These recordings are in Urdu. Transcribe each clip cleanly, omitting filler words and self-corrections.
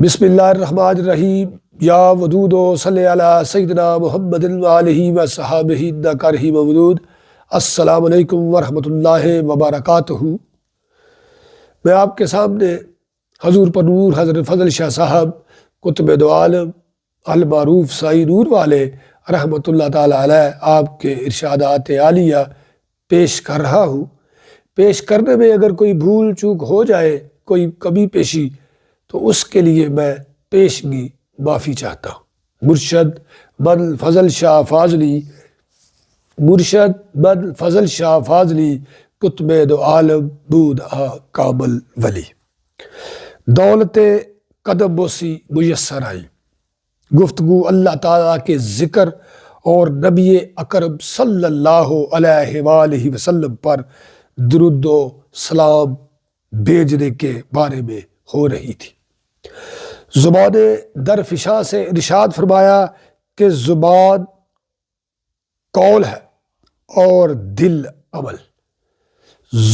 بسم اللہ الرحمن الرحیم یا ودود و صلی علی سیدنا محمد وآلہ و صحابہ انک مودود۔ السلام علیکم ورحمۃ اللہ وبرکاتہ۔ میں آپ کے سامنے حضور پر نور حضرت فضل شاہ صاحب قطب دو عالم المعروف سائی نور والے رحمۃ اللہ تعالی علیہ آپ کے ارشادات عالیہ پیش کر رہا ہوں۔ پیش کرنے میں اگر کوئی بھول چوک ہو جائے، کوئی کمی پیشی، تو اس کے لیے میں پیشگی معافی چاہتا ہوں۔ مرشد بد فضل شاہ فاضلی قطب دو عالم بود کامل ولی، دولت قدم بوسی میسر آئی۔ گفتگو اللہ تعالیٰ کے ذکر اور نبی اکرم صلی اللہ علیہ وآلہ وسلم پر درود و سلام بھیجنے کے بارے میں ہو رہی تھی۔ زبان در فشاں سے ارشاد فرمایا کہ زبان قول ہے اور دل عمل۔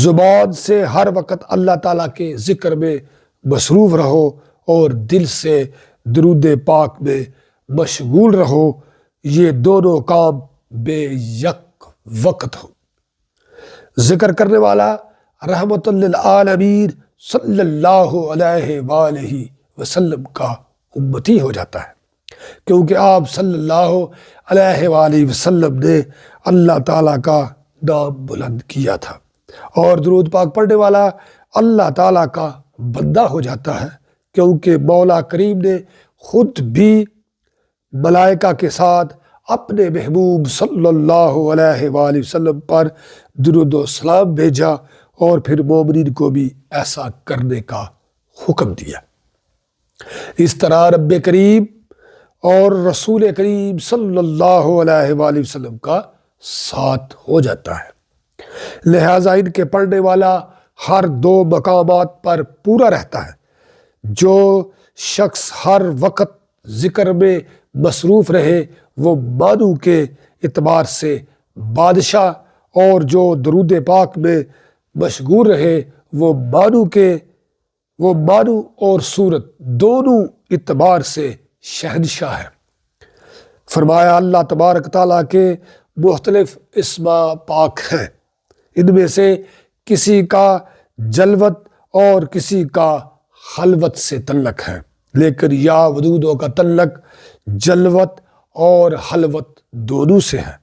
زبان سے ہر وقت اللہ تعالیٰ کے ذکر میں مصروف رہو اور دل سے درود پاک میں مشغول رہو، یہ دونوں کام بے یک وقت ہو۔ ذکر کرنے والا رحمت للعالمین صلی اللہ علیہ وآلہ وسلم کا امتی ہو جاتا ہے، کیونکہ آپ صلی اللہ علیہ وآلہ وسلم نے اللہ تعالیٰ کا نام بلند کیا تھا، اور درود پاک پڑھنے والا اللہ تعالیٰ کا بندہ ہو جاتا ہے، کیونکہ مولا کریم نے خود بھی ملائکہ کے ساتھ اپنے محبوب صلی اللہ علیہ وآلہ وسلم پر درود و سلام بھیجا اور پھر مومنین کو بھی ایسا کرنے کا حکم دیا۔ اس طرح رب کریم اور رسول کریم صلی اللہ علیہ وآلہ وسلم کا ساتھ ہو جاتا ہے، لہٰذا ان کے پڑھنے والا ہر دو مقامات پر پورا رہتا ہے۔ جو شخص ہر وقت ذکر میں مصروف رہے وہ معنو کے اعتبار سے بادشاہ، اور جو درود پاک میں مشغول رہے وہ معنو اور صورت دونوں اعتبار سے شہنشاہ ہے۔ فرمایا اللہ تبارک تعالیٰ کے مختلف اسما پاک ہیں، ان میں سے کسی کا جلوت اور کسی کا خلوت سے تعلق ہے، لیکن یا ودودوں کا تعلق جلوت اور خلوت دونوں سے ہے۔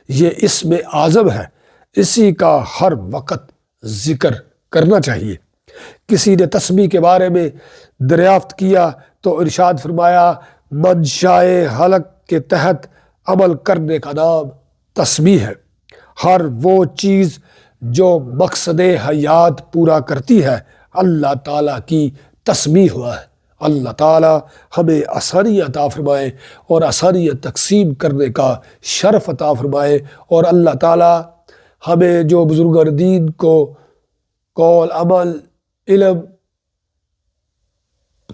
یہ اسم اعظم ہے، اسی کا ہر وقت ذکر کرنا چاہیے۔ کسی نے تسبیح کے بارے میں دریافت کیا تو ارشاد فرمایا منشائے حلق کے تحت عمل کرنے کا نام تسبیح ہے۔ ہر وہ چیز جو مقصد حیات پورا کرتی ہے اللہ تعالیٰ کی تسبیح ہوا ہے۔ اللہ تعالیٰ ہمیں آسانی عطا فرمائے اور آسانی تقسیم کرنے کا شرف عطا فرمائے، اور اللہ تعالیٰ ہمیں جو بزرگان دین کو قول، عمل، علم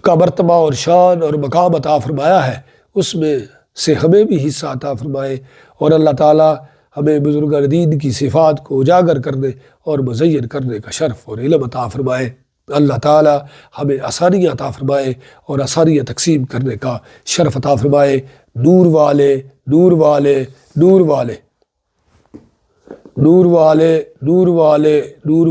کا مرتبہ اور شان اور مقام عطا فرمایا ہے اس میں سے ہمیں بھی حصہ عطا فرمائے، اور اللہ تعالیٰ ہمیں بزرگان دین کی صفات کو اجاگر کرنے اور مزین کرنے کا شرف اور علم عطا فرمائے۔ اللہ تعالیٰ ہمیں آسانیاں عطا فرمائے اور آسانیاں تقسیم کرنے کا شرف عطا فرمائے۔ نور والے نور والے نور والے نور والے نور والے نور